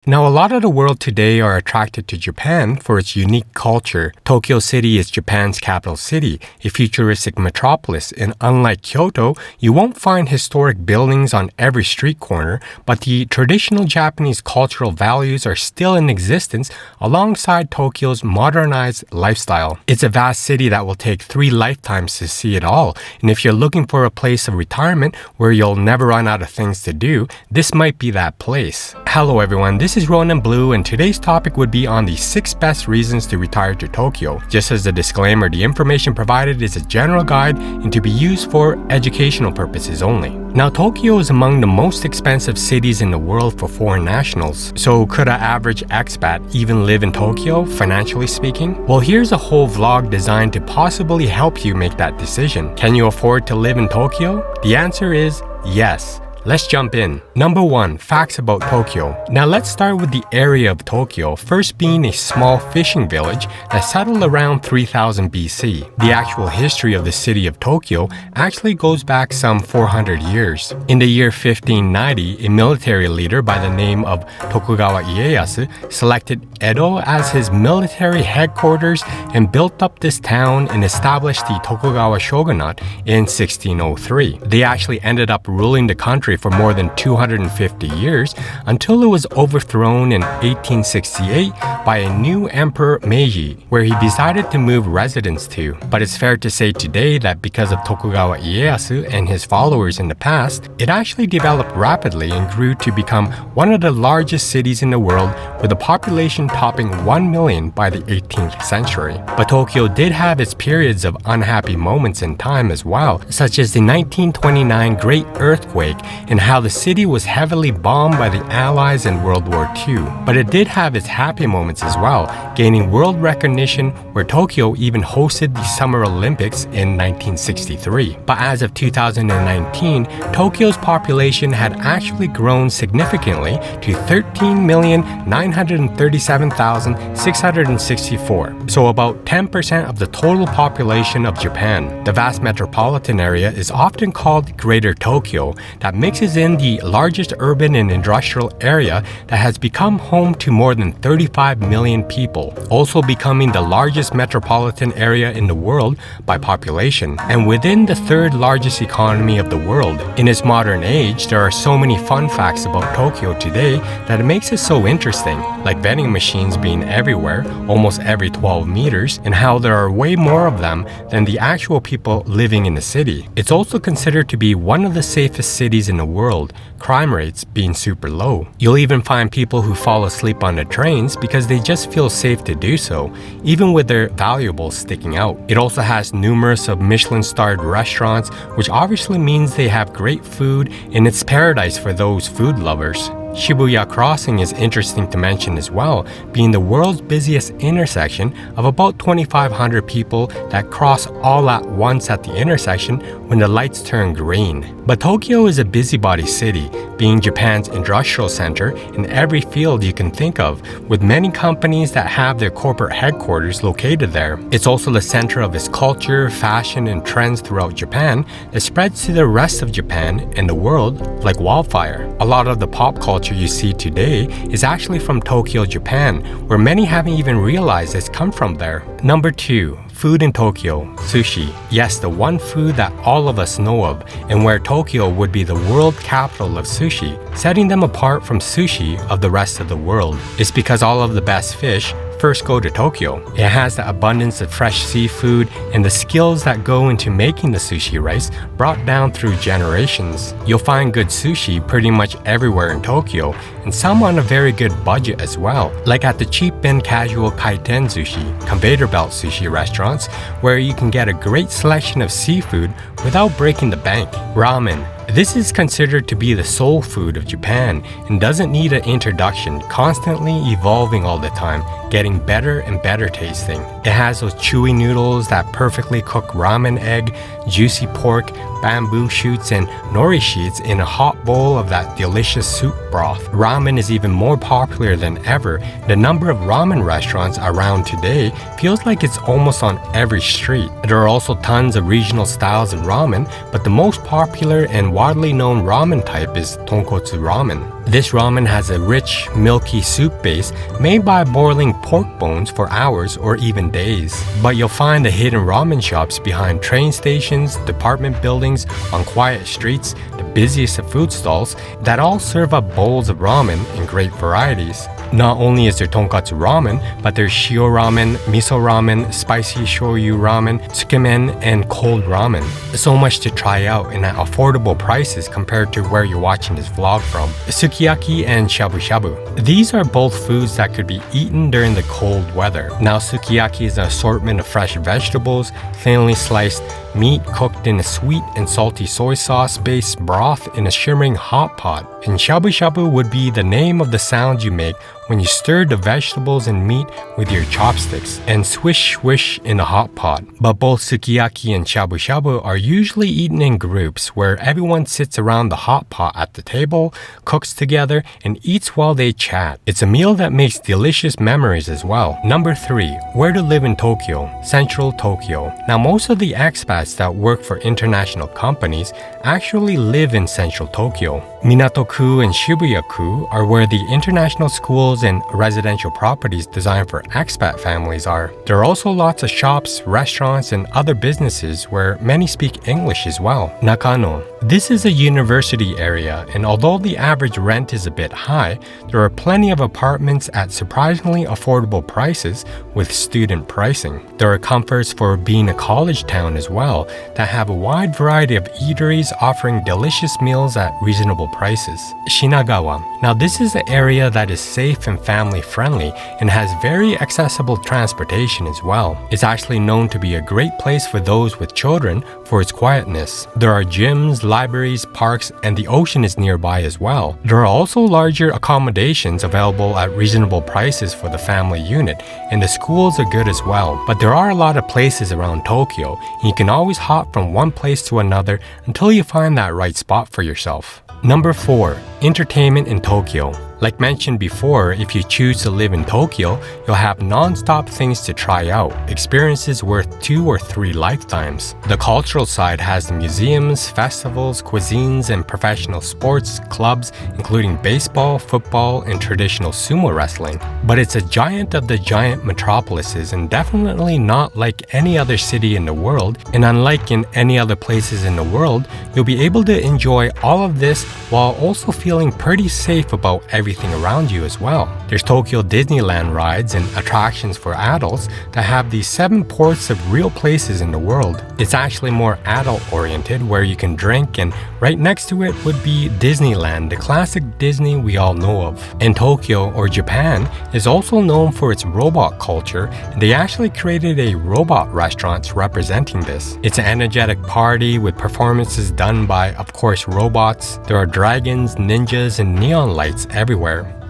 Now, a lot of the world today are attracted to Japan for its unique culture. Tokyo City is Japan's capital city, a futuristic metropolis, and unlike Kyoto, you won't find historic buildings on every street corner, but the traditional Japanese cultural values are still in existence alongside Tokyo's modernized lifestyle. It's a vast city that will take 3 lifetimes to see it all, and if you're looking for a place of retirement where you'll never run out of things to do, this might be that place. Hello everyone, this is Ronan Blue, and today's topic would be on the 6 best reasons to retire to Tokyo. Just as a disclaimer, the information provided is a general guide and to be used for educational purposes only. Now, Tokyo is among the most expensive cities in the world for foreign nationals. So could an average expat even live in Tokyo, financially speaking? Well, here's a whole vlog designed to possibly help you make that decision. Can you afford to live in Tokyo? The answer is yes. Let's jump in. Number 1, facts about Tokyo. Now let's start with the area of Tokyo, first being a small fishing village that settled around 3000 BC. The actual history of the city of Tokyo actually goes back some 400 years. In the year 1590, a military leader by the name of Tokugawa Ieyasu selected Edo as his military headquarters and built up this town and established the Tokugawa shogunate in 1603. They actually ended up ruling the country for more than 250 years until it was overthrown in 1868 by a new emperor Meiji, where he decided to move residents to. But it's fair to say today that because of Tokugawa Ieyasu and his followers in the past, it actually developed rapidly and grew to become one of the largest cities in the world, with a population topping 1 million by the 18th century. But Tokyo did have its periods of unhappy moments in time as well, such as the 1929 Great Earthquake and how the city was heavily bombed by the Allies in World War II. But it did have its happy moments as well, gaining world recognition where Tokyo even hosted the Summer Olympics in 1963. But as of 2019, Tokyo's population had actually grown significantly to 13,937,664, so about 10% of the total population of Japan. The vast metropolitan area is often called Greater Tokyo, that mixes in the largest urban and industrial area that has become home to more than 35 million people, also becoming the largest metropolitan area in the world by population, and within the 3rd largest economy of the world. In its modern age, there are so many fun facts about Tokyo today that it makes it so interesting, like vending machines being everywhere, almost every 12 meters, and how there are way more of them than the actual people living in the city. It's also considered to be one of the safest cities in the world, crime rates being super low. You'll even find people who fall asleep on the trains because they just feel safe to do so, even with their valuables sticking out. It also has numerous of Michelin-starred restaurants, which obviously means they have great food, and it's paradise for those food lovers. Shibuya Crossing is interesting to mention as well, being the world's busiest intersection of about 2,500 people that cross all at once at the intersection when the lights turn green. But Tokyo is a busybody city, being Japan's industrial center in every field you can think of, with many companies that have their corporate headquarters located there. It's also the center of its culture, fashion, and trends throughout Japan that spreads to the rest of Japan and the world like wildfire. A lot of the pop culture you see today is actually from Tokyo, Japan, where many haven't even realized it's come from there. Number 2. Food in Tokyo, sushi. Yes, the one food that all of us know of, and where Tokyo would be the world capital of sushi, setting them apart from sushi of the rest of the world. It's because all of the best fish first go to Tokyo. It has the abundance of fresh seafood and the skills that go into making the sushi rice brought down through generations. You'll find good sushi pretty much everywhere in Tokyo, and some on a very good budget as well, like at the cheap and casual kaiten sushi, conveyor belt sushi restaurants, where you can get a great selection of seafood without breaking the bank. Ramen. This is considered to be the soul food of Japan and doesn't need an introduction, constantly evolving all the time, getting better and better tasting. It has those chewy noodles, that perfectly cooked ramen egg, juicy pork, bamboo shoots, and nori sheets in a hot bowl of that delicious soup broth. Ramen is even more popular than ever. The number of ramen restaurants around today feels like it's almost on every street. There are also tons of regional styles of ramen, but the most popular and broadly known ramen type is tonkotsu ramen. This ramen has a rich, milky soup base made by boiling pork bones for hours or even days. But you'll find the hidden ramen shops behind train stations, department buildings, on quiet streets, the busiest of food stalls that all serve up bowls of ramen in great varieties. Not only is there tonkatsu ramen, but there's shio ramen, miso ramen, spicy shoyu ramen, tsukemen, and cold ramen. So much to try out and at affordable prices compared to where you're watching this vlog from. Sukiyaki and shabu shabu. These are both foods that could be eaten during the cold weather. Now, sukiyaki is an assortment of fresh vegetables, thinly sliced meat cooked in a sweet and salty soy sauce-based broth in a shimmering hot pot. And shabu shabu would be the name of the sound you make when you stir the vegetables and meat with your chopsticks and swish swish in a hot pot. But both sukiyaki and shabu shabu are usually eaten in groups where everyone sits around the hot pot at the table, cooks together, and eats while they chat. It's a meal that makes delicious memories as well. Number 3. Where to live in Tokyo? Central Tokyo. Now, most of the expats that work for international companies actually live in central Tokyo. Minato-ku and Shibuya-ku are where the international schools and residential properties designed for expat families are. There are also lots of shops, restaurants, and other businesses where many speak English as well. Nakano. This is a university area, and although the average rent is a bit high, there are plenty of apartments at surprisingly affordable prices with student pricing. There are comforts for being a college town as well that have a wide variety of eateries offering delicious meals at reasonable prices. Shinagawa. Now, this is an area that is safe and family friendly and has very accessible transportation as well. It's actually known to be a great place for those with children for its quietness. There are gyms, libraries, parks, and the ocean is nearby as well. There are also larger accommodations available at reasonable prices for the family unit, and the schools are good as well. But there are a lot of places around Tokyo, and you can always hop from one place to another until you find that right spot for yourself. Number 4. Entertainment in Tokyo. Like mentioned before, if you choose to live in Tokyo, you'll have non-stop things to try out, experiences worth 2 or 3 lifetimes. The cultural side has the museums, festivals, cuisines, and professional sports clubs, including baseball, football, and traditional sumo wrestling. But it's a giant of the giant metropolises and definitely not like any other city in the world, and unlike in any other places in the world, you'll be able to enjoy all of this while also feeling pretty safe about everything around you as well. There's Tokyo Disneyland rides and attractions for adults that have these 7 ports of real places in the world. It's actually more adult-oriented where you can drink, and right next to it would be Disneyland, the classic Disney we all know of. And Tokyo, or Japan, is also known for its robot culture, and they actually created a robot restaurant representing this. It's an energetic party with performances done by, of course, robots. There are dragons, ninjas, and neon lights everywhere.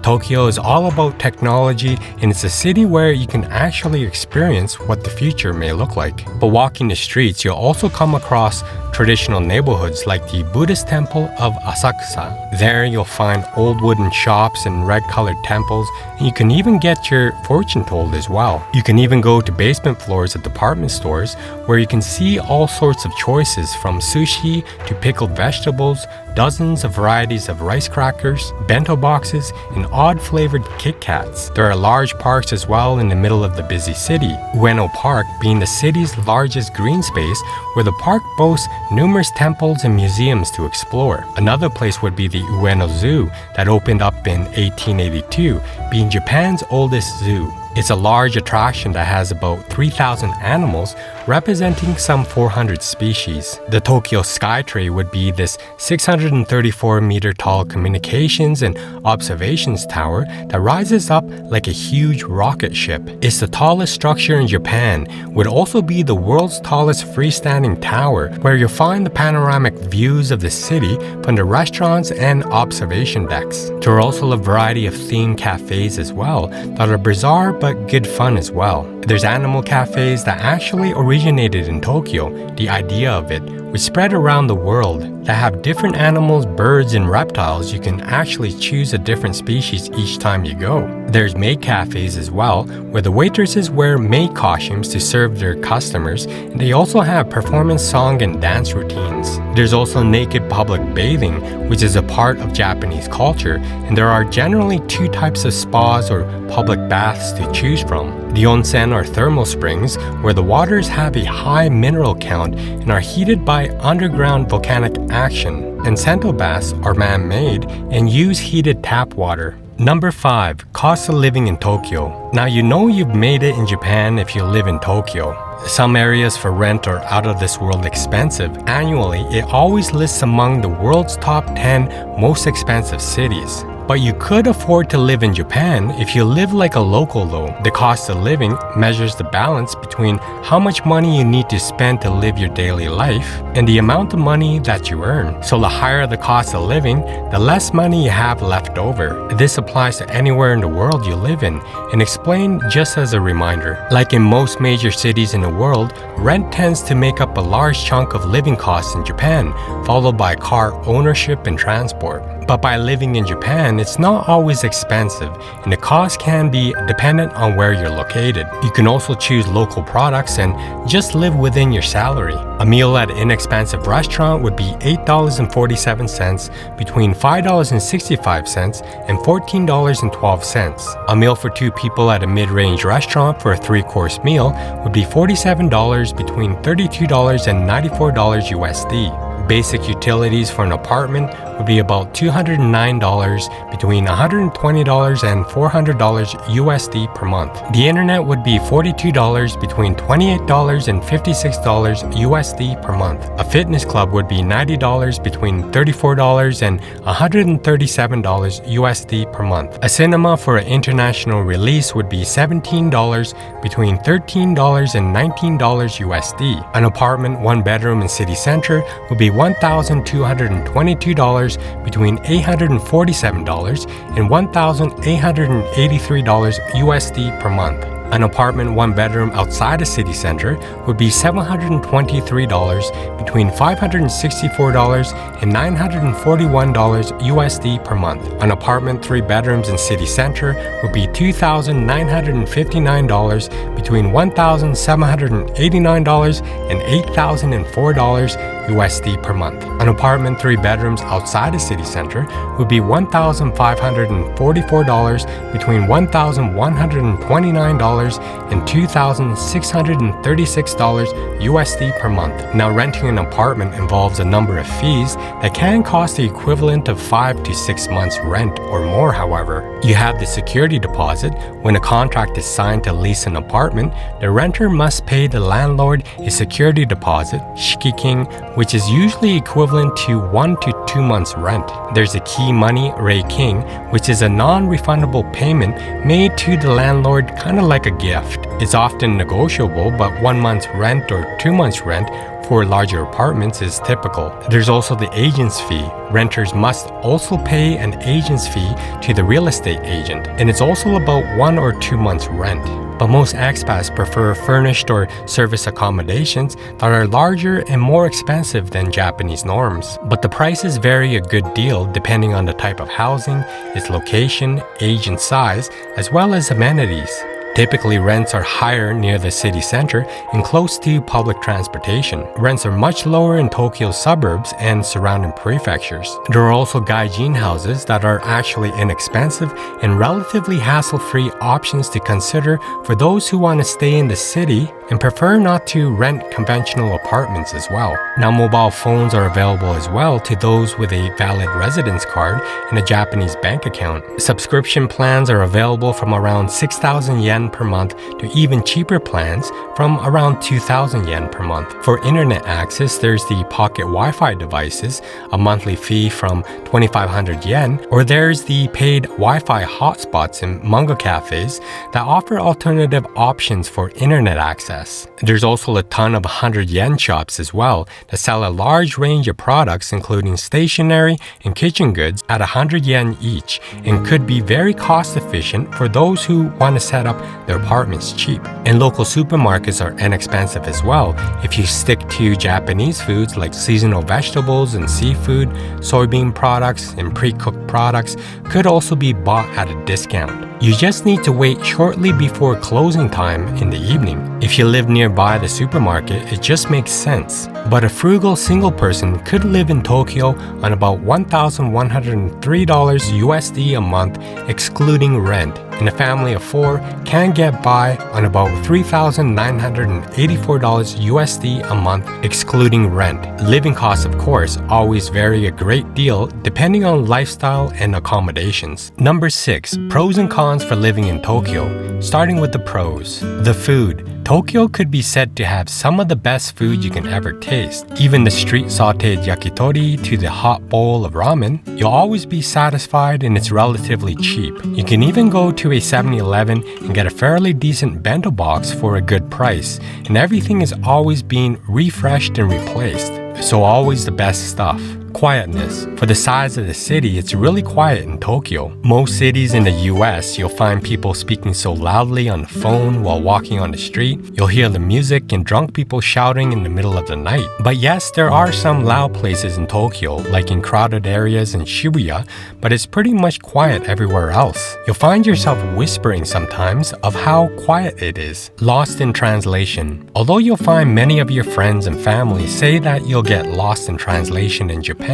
Tokyo is all about technology, and it's a city where you can actually experience what the future may look like. But walking the streets, you'll also come across traditional neighborhoods like the Buddhist temple of Asakusa. There you'll find old wooden shops and red-colored temples, and you can even get your fortune told as well. You can even go to basement floors of department stores where you can see all sorts of choices from sushi to pickled vegetables, dozens of varieties of rice crackers, bento boxes, and odd-flavored Kit Kats. There are large parks as well in the middle of the busy city, Ueno Park being the city's largest green space, where the park boasts numerous temples and museums to explore. Another place would be the Ueno Zoo that opened up in 1882, being Japan's oldest zoo. It's a large attraction that has about 3,000 animals representing some 400 species. The Tokyo Skytree would be this 634-meter tall communications and observations tower that rises up like a huge rocket ship. It's the tallest structure in Japan, would also be the world's tallest freestanding tower, where you'll find the panoramic views of the city from the restaurants and observation decks. There are also a variety of themed cafes as well that are bizarre but good fun as well. There's animal cafes that actually originated in Tokyo, the idea of it, which spread around the world, that have different animals, birds, and reptiles. You can actually choose a different species each time you go. There's maid cafes as well, where the waitresses wear maid costumes to serve their customers, and they also have performance song and dance routines. There's also naked public bathing, which is a part of Japanese culture, and there are generally two types of spas or public baths to choose from. The onsen or thermal springs, where the waters have a high mineral count and are heated by underground volcanic action. And sento baths are man-made and use heated tap water. Number 5. Cost of living in Tokyo. Now you know you've made it in Japan if you live in Tokyo. Some areas for rent are out of this world expensive. Annually, it always lists among the world's top 10 most expensive cities. But you could afford to live in Japan if you live like a local though. The cost of living measures the balance between how much money you need to spend to live your daily life and the amount of money that you earn. So the higher the cost of living, the less money you have left over. This applies to anywhere in the world you live in, and explained just as a reminder. Like in most major cities in the world, rent tends to make up a large chunk of living costs in Japan, followed by car ownership and transport. But by living in Japan, it's not always expensive, and the cost can be dependent on where you're located. You can also choose local products and just live within your salary. A meal at an inexpensive restaurant would be $8.47, between $5.65 and $14.12. A meal for 2 people at a mid-range restaurant for a 3-course meal would be $47, between $32 and $94 USD. Basic utilities for an apartment would be about $209, between $120 and $400 USD per month. The internet would be $42, between $28 and $56 USD per month. A fitness club would be $90, between $34 and $137 USD per month. A cinema for an international release would be $17, between $13 and $19 USD. An apartment 1 bedroom in city center would be $1,222, between $847 and $1,883 USD per month. An apartment 1 bedroom outside a city center would be $723, between $564 and $941 USD per month. An apartment 3 bedrooms in city center would be $2,959, between $1,789 and $8,004 USD per month. An apartment 3 bedrooms outside a city center would be $1,544, between $1,129 and $2,636 USD per month. Now, renting an apartment involves a number of fees that can cost the equivalent of 5 to 6 months rent or more. However, you have the security deposit. When a contract is signed to lease an apartment, the renter must pay the landlord a security deposit, shikiking, which is usually equivalent to 1 to 2 months rent. There's a key money, reiking, which is a non-refundable payment made to the landlord, kind of like a gift. It's often negotiable, but 1 month's rent or 2 months rent for larger apartments is typical. There's also the agent's fee. Renters must also pay an agent's fee to the real estate agent, and it's also about 1 or 2 months rent. But most expats prefer furnished or service accommodations that are larger and more expensive than Japanese norms. But the prices vary a good deal depending on the type of housing, its location, age and size, as well as amenities. Typically, rents are higher near the city center and close to public transportation. Rents are much lower in Tokyo's suburbs and surrounding prefectures. There are also gaijin houses that are actually inexpensive and relatively hassle-free options to consider for those who want to stay in the city and prefer not to rent conventional apartments as well. Now, mobile phones are available as well to those with a valid residence card and a Japanese bank account. Subscription plans are available from around 6,000 yen per month to even cheaper plans from around 2,000 yen per month. For internet access, there's the pocket Wi-Fi devices, a monthly fee from 2,500 yen, or there's the paid Wi-Fi hotspots in manga cafes that offer alternative options for internet access. There's also a ton of 100 yen shops as well that sell a large range of products including stationery and kitchen goods at 100 yen each, and could be very cost efficient for those who want to set up their apartments cheap. And local supermarkets are inexpensive as well. If you stick to Japanese foods like seasonal vegetables and seafood, soybean products, and pre-cooked products could also be bought at a discount. You just need to wait shortly before closing time in the evening. If you live nearby the supermarket, it just makes sense. But a frugal single person could live in Tokyo on about $1,103 USD a month, excluding rent. And a family of 4 can get by on about $3,984 USD a month, excluding rent. Living costs, of course, always vary a great deal depending on lifestyle and accommodations. Number 6. Pros and cons for living in Tokyo. Starting with the pros. The food. Tokyo could be said to have some of the best food you can ever taste. Even the street sauteed yakitori to the hot bowl of ramen, you'll always be satisfied and it's relatively cheap. You can even go to a 7-Eleven and get a fairly decent bento box for a good price, and everything is always being refreshed and replaced. So always the best stuff. Quietness. For the size of the city, it's really quiet in Tokyo. Most cities in the US, you'll find people speaking so loudly on the phone while walking on the street. You'll hear the music and drunk people shouting in the middle of the night. But yes, there are some loud places in Tokyo, like in crowded areas in Shibuya, but it's pretty much quiet everywhere else. You'll find yourself whispering sometimes of how quiet it is. Lost in translation. Although you'll find many of your friends and family say that you'll get lost in translation in Japan,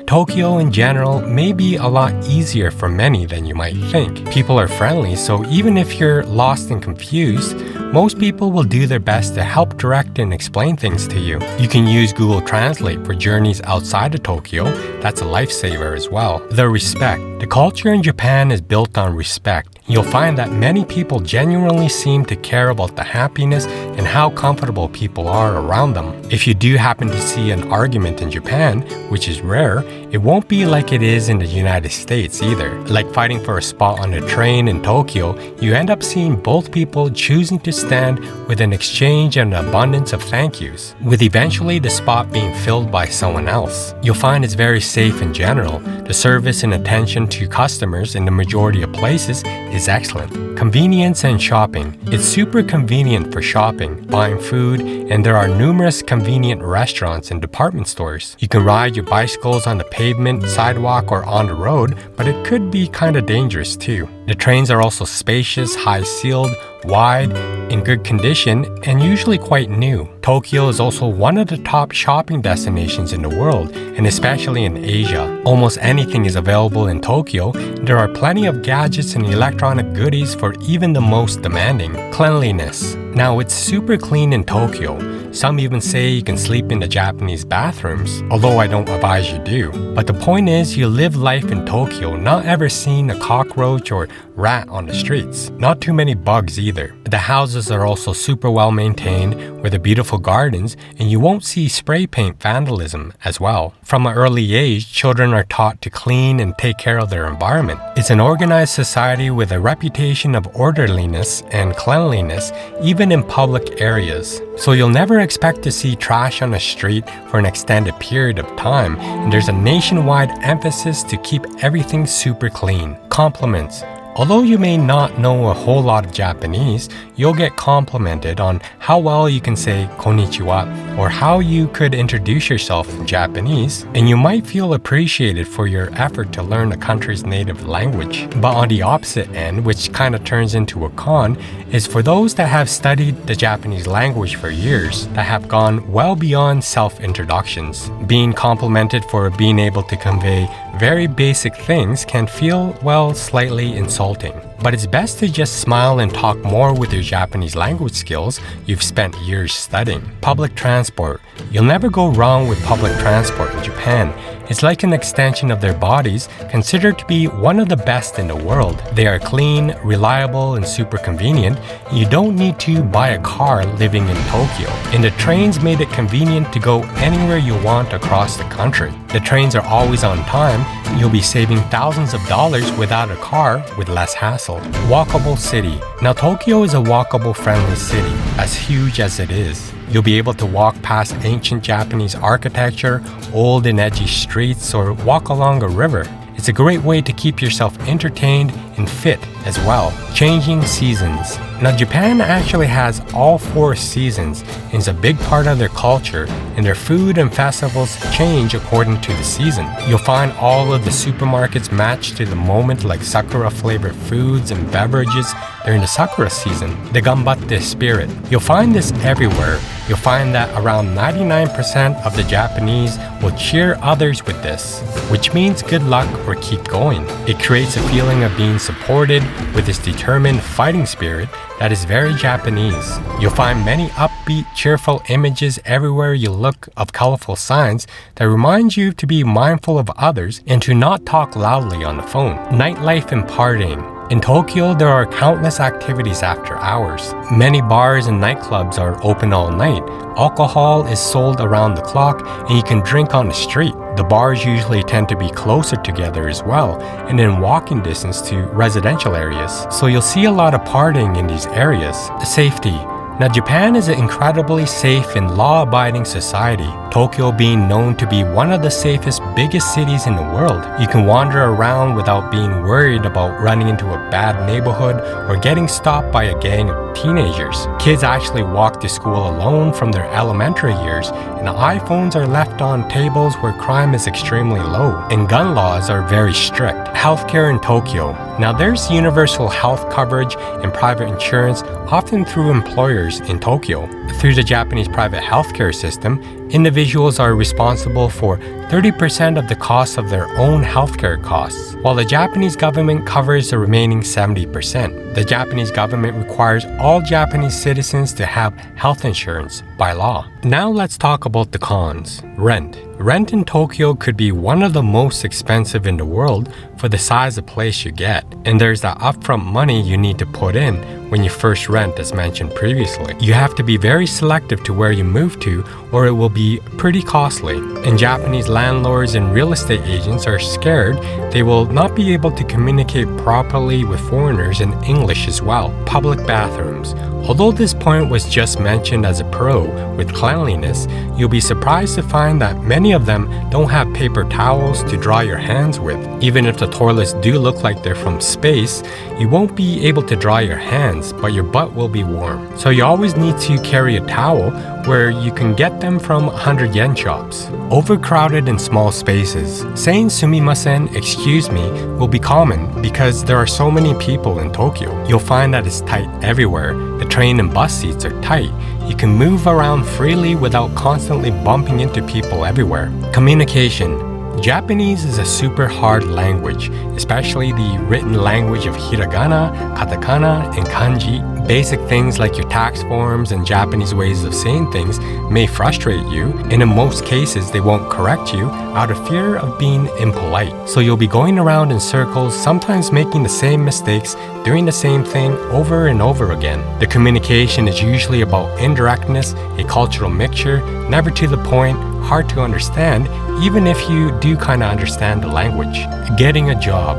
Tokyo in general may be a lot easier for many than you might think. People are friendly, so even if you're lost and confused, most people will do their best to help direct and explain things to you. You can use Google Translate for journeys outside of Tokyo. That's a lifesaver as well. The respect. The culture in Japan is built on respect. You'll find that many people genuinely seem to care about the happiness and how comfortable people are around them. If you do happen to see an argument in Japan, which is rare, it won't be like it is in the United States either. Like fighting for a spot on a train in Tokyo, you end up seeing both people choosing to stand with an exchange and an abundance of thank yous, with eventually the spot being filled by someone else. You'll find it's very safe in general. The service and attention to customers in the majority of places is excellent. Convenience and shopping. It's super convenient for shopping, buying food, and there are numerous convenient restaurants and department stores. You can ride your bicycles on the pavement, sidewalk, or on the road, but it could be kind of dangerous too. The trains are also spacious, high-ceiled, wide, in good condition, and usually quite new. Tokyo is also one of the top shopping destinations in the world, and especially in Asia. Almost anything is available in Tokyo. There are plenty of gadgets and electronic goodies for even the most demanding. Cleanliness. Now, it's super clean in Tokyo. Some even say you can sleep in the Japanese bathrooms, although I don't advise you do. But the point is, you live life in Tokyo, not ever seeing a cockroach or rat on the streets. Not too many bugs either. The houses are also super well maintained with the beautiful gardens, and you won't see spray paint vandalism as well. From an early age, children are taught to clean and take care of their environment. It's an organized society with a reputation of orderliness and cleanliness, even in public areas. So you'll never expect to see trash on the street for an extended period of time, and there's a nationwide emphasis to keep everything super clean. Compliments. Although you may not know a whole lot of Japanese, you'll get complimented on how well you can say konnichiwa or how you could introduce yourself in Japanese, and you might feel appreciated for your effort to learn the country's native language. But on the opposite end, which kind of turns into a con, is for those that have studied the Japanese language for years, that have gone well beyond self-introductions. Being complimented for being able to convey very basic things can feel, well, slightly insulting. But it's best to just smile and talk more with your Japanese language skills you've spent years studying. Public transport. You'll never go wrong with public transport in Japan. It's like an extension of their bodies, considered to be one of the best in the world. They are clean, reliable, and super convenient. You don't need to buy a car living in Tokyo. And the trains made it convenient to go anywhere you want across the country. The trains are always on time. You'll be saving thousands of dollars without a car with less hassle. Walkable city. Now, Tokyo is a walkable friendly city, as huge as it is. You'll be able to walk past ancient Japanese architecture, old and edgy streets, or walk along a river. It's a great way to keep yourself entertained and fit as well. Changing seasons. Now, Japan actually has all 4 seasons and is a big part of their culture, and their food and festivals change according to the season. You'll find all of the supermarkets matched to the moment, like sakura-flavored foods and beverages during the sakura season, the ganbatte spirit. You'll find this everywhere. You'll find that around 99% of the Japanese will cheer others with this, which means good luck or keep going. It creates a feeling of being supported with this determined fighting spirit that is very Japanese. You'll find many upbeat, cheerful images everywhere you look of colorful signs that remind you to be mindful of others and to not talk loudly on the phone. Nightlife and partying. In Tokyo, there are countless activities after hours. Many bars and nightclubs are open all night. Alcohol is sold around the clock, and you can drink on the street. The bars usually tend to be closer together as well, and in walking distance to residential areas. So you'll see a lot of partying in these areas. Safety. Now, Japan is an incredibly safe and law-abiding society, Tokyo being known to be one of the safest, biggest cities in the world. You can wander around without being worried about running into a bad neighborhood or getting stopped by a gang of teenagers. Kids actually walk to school alone from their elementary years, and iPhones are left on tables where crime is extremely low, and gun laws are very strict. Healthcare in Tokyo. Now, there's universal health coverage and private insurance, often through employers in Tokyo. Through the Japanese private healthcare system, individuals are responsible for 30% of the cost of their own healthcare costs, while the Japanese government covers the remaining 70%. The Japanese government requires all Japanese citizens to have health insurance by law. Now let's talk about the cons. Rent. Rent in Tokyo could be one of the most expensive in the world for the size of place you get. And there's that upfront money you need to put in when you first rent, as mentioned previously. You have to be very selective to where you move to, or it will be pretty costly. And Japanese landlords and real estate agents are scared they will not be able to communicate properly with foreigners in English as well. Public bathrooms. Although this point was just mentioned as a pro with cleanliness, you'll be surprised to find that many of them don't have paper towels to dry your hands with. Even if the toilets do look like they're from space, you won't be able to dry your hands, but your butt will be warm. So you always need to carry a towel where you can get them from 100 yen shops. Overcrowded in small spaces. Saying sumimasen, excuse me, will be common because there are so many people in Tokyo. You'll find that it's tight everywhere. The train and bus seats are tight. You can move around freely without constantly bumping into people everywhere. Communication. Japanese is a super hard language, especially the written language of hiragana, katakana, and kanji. Basic things like your tax forms and Japanese ways of saying things may frustrate you, and in most cases they won't correct you out of fear of being impolite. So you'll be going around in circles, sometimes making the same mistakes, doing the same thing over and over again. The communication is usually about indirectness, a cultural mixture, never to the point, hard to understand, even if you do kind of understand the language. Getting a job.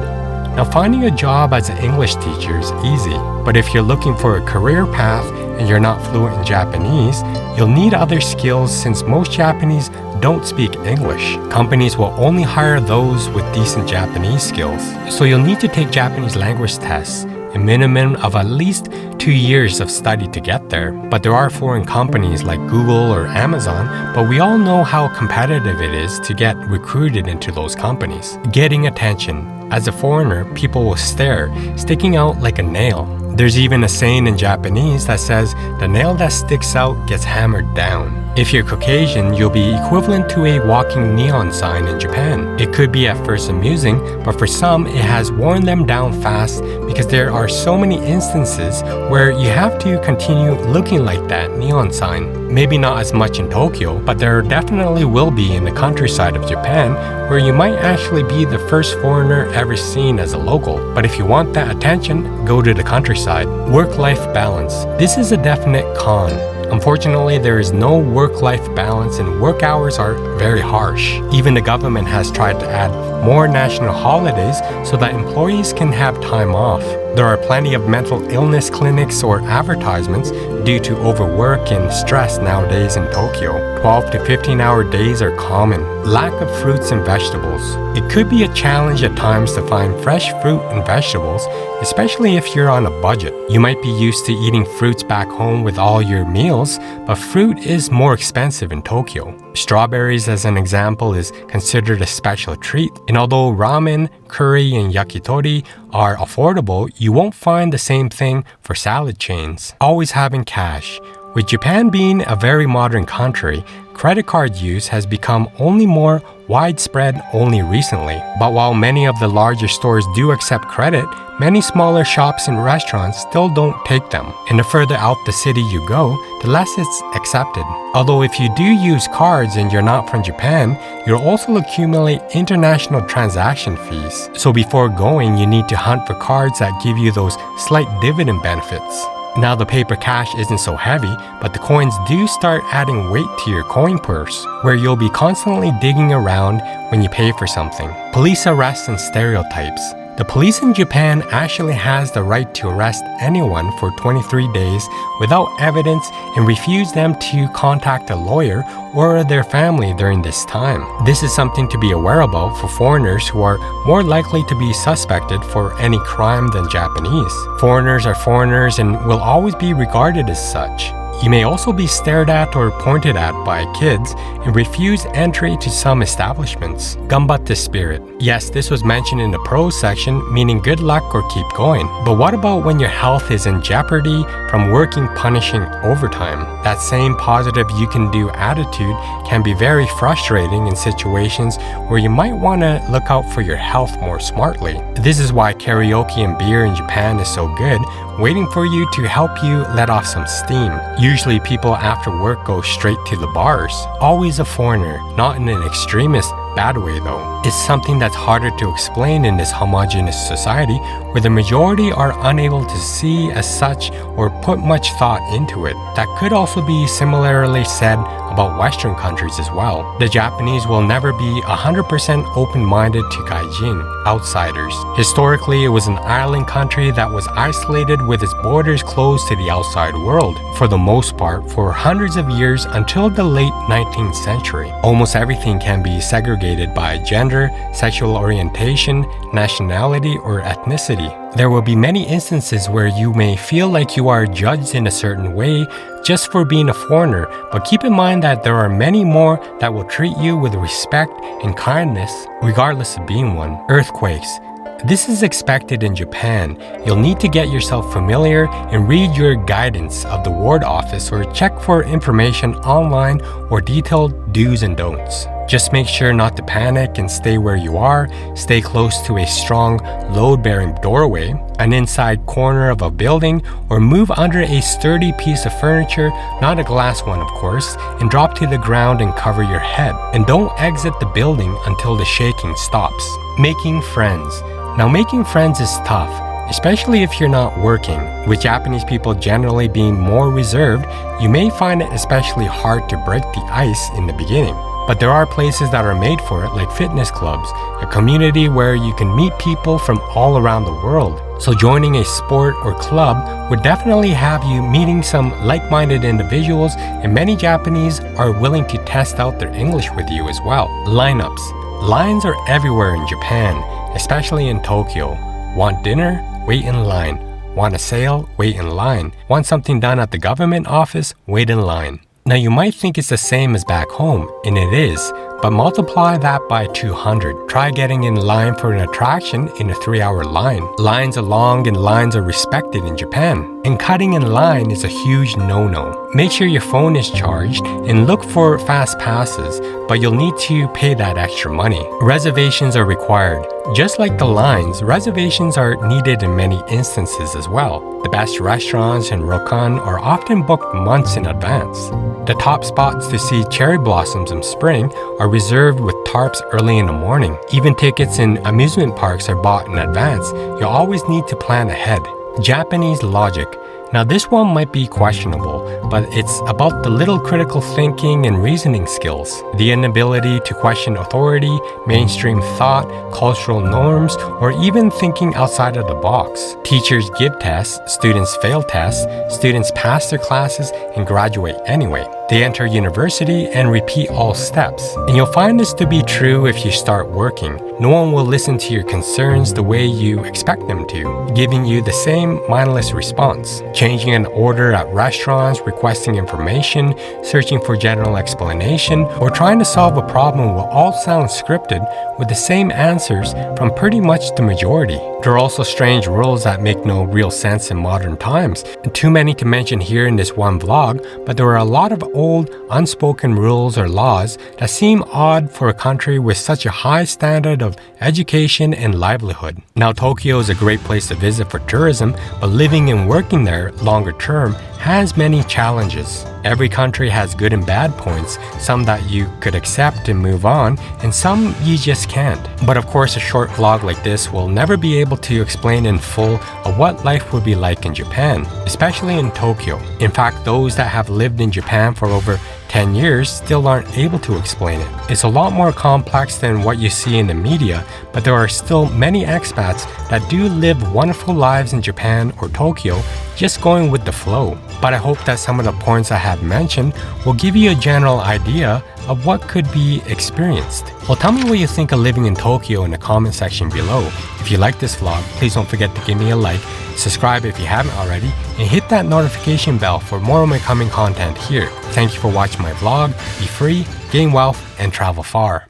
Now, finding a job as an English teacher is easy, but if you're looking for a career path and you're not fluent in Japanese, you'll need other skills since most Japanese don't speak English. Companies will only hire those with decent Japanese skills, so you'll need to take Japanese language tests, a minimum of at least 2 years of study to get there. But there are foreign companies like Google or Amazon, but we all know how competitive it is to get recruited into those companies. Getting attention. As a foreigner, people will stare, sticking out like a nail. There's even a saying in Japanese that says, "The nail that sticks out gets hammered down." If you're Caucasian, you'll be equivalent to a walking neon sign in Japan. It could be at first amusing, but for some, it has worn them down fast because there are so many instances where you have to continue looking like that neon sign. Maybe not as much in Tokyo, but there definitely will be in the countryside of Japan where you might actually be the first foreigner ever seen as a local. But if you want that attention, go to the countryside. Work-life balance. This is a definite con. Unfortunately, there is no work-life balance and work hours are very harsh. Even the government has tried to add more national holidays so that employees can have time off. There are plenty of mental illness clinics or advertisements due to overwork and stress nowadays in Tokyo. 12 to 15-hour days are common. Lack of fruits and vegetables. It could be a challenge at times to find fresh fruit and vegetables, especially if you're on a budget. You might be used to eating fruits back home with all your meals, but fruit is more expensive in Tokyo. Strawberries, as an example, is considered a special treat, and although ramen, curry, and yakitori are affordable, you won't find the same thing for salad chains. Always having cash. With Japan being a very modern country, credit card use has become only more widespread only recently. But while many of the larger stores do accept credit, many smaller shops and restaurants still don't take them. And the further out the city you go, the less it's accepted. Although if you do use cards and you're not from Japan, you'll also accumulate international transaction fees. So before going, you need to hunt for cards that give you those slight dividend benefits. Now the paper cash isn't so heavy, but the coins do start adding weight to your coin purse, where you'll be constantly digging around when you pay for something. Police arrests and stereotypes. The police in Japan actually has the right to arrest anyone for 23 days without evidence and refuse them to contact a lawyer or their family during this time. This is something to be aware about for foreigners who are more likely to be suspected for any crime than Japanese. Foreigners are foreigners and will always be regarded as such. You may also be stared at or pointed at by kids and refuse entry to some establishments. Ganbatte spirit. Yes, this was mentioned in the pros section, meaning good luck or keep going. But what about when your health is in jeopardy from working punishing overtime? That same positive you can do attitude can be very frustrating in situations where you might want to look out for your health more smartly. This is why karaoke and beer in Japan is so good, waiting for you to help you let off some steam. Usually people after work go straight to the bars. Always a foreigner, not in an extremist bad way though. It's something that's harder to explain in this homogeneous society where the majority are unable to see as such or put much thought into it. That could also be similarly said about Western countries as well. The Japanese will never be 100% open-minded to gaijin, outsiders. Historically, it was an island country that was isolated with its borders closed to the outside world, for the most part, for hundreds of years until the late 19th century. Almost everything can be segregated by gender, sexual orientation, nationality, or ethnicity. There will be many instances where you may feel like you are judged in a certain way just for being a foreigner, but keep in mind that there are many more that will treat you with respect and kindness, regardless of being one. Earthquakes. This is expected in Japan. You'll need to get yourself familiar and read your guidance of the ward office or check for information online or detailed do's and don'ts. Just make sure not to panic and stay where you are. Stay close to a strong load-bearing doorway, an inside corner of a building, or move under a sturdy piece of furniture, not a glass one of course, and drop to the ground and cover your head. And don't exit the building until the shaking stops. Making friends. Now making friends is tough, especially if you're not working. With Japanese people generally being more reserved, you may find it especially hard to break the ice in the beginning. But there are places that are made for it, like fitness clubs, a community where you can meet people from all around the world. So joining a sport or club would definitely have you meeting some like-minded individuals, and many Japanese are willing to test out their English with you as well. Lineups. Lines are everywhere in Japan, especially in Tokyo. Want dinner? Wait in line. Want a sale? Wait in line. Want something done at the government office? Wait in line. Now you might think it's the same as back home, and it is, but multiply that by 200. Try getting in line for an attraction in a 3-hour line. Lines are long and lines are respected in Japan. And cutting in line is a huge no-no. Make sure your phone is charged and look for fast passes, but you'll need to pay that extra money. Reservations are required. Just like the lines, reservations are needed in many instances as well. The best restaurants and ryokan are often booked months in advance. The top spots to see cherry blossoms in spring are reserved with tarps early in the morning. Even tickets in amusement parks are bought in advance. You'll always need to plan ahead. Japanese logic. Now this one might be questionable, but it's about the little critical thinking and reasoning skills, the inability to question authority, mainstream thought, cultural norms, or even thinking outside of the box. Teachers give tests, students fail tests, students pass their classes and graduate anyway. They enter university and repeat all steps. And you'll find this to be true if you start working. No one will listen to your concerns the way you expect them to, giving you the same mindless response. Changing an order at restaurants, requesting information, searching for general explanation, or trying to solve a problem will all sound scripted with the same answers from pretty much the majority. There are also strange rules that make no real sense in modern times, and too many to mention here in this one vlog, but there are a lot of old, unspoken rules or laws that seem odd for a country with such a high standard of education and livelihood. Now, Tokyo is a great place to visit for tourism, but living and working there longer term has many challenges. Every country has good and bad points, some that you could accept and move on, and some you just can't. But of course, a short vlog like this will never be able to explain in full of what life would be like in Japan, especially in Tokyo. In fact, those that have lived in Japan for over 10 years still aren't able to explain it. It's a lot more complex than what you see in the media, but there are still many expats that do live wonderful lives in Japan or Tokyo, just going with the flow. But I hope that some of the points I have mentioned will give you a general idea of what could be experienced. Well, tell me what you think of living in Tokyo in the comment section below. If you like this vlog, please don't forget to give me a like, subscribe if you haven't already, and hit that notification bell for more of my coming content here. Thank you for watching my vlog. Be free, gain wealth, and travel far.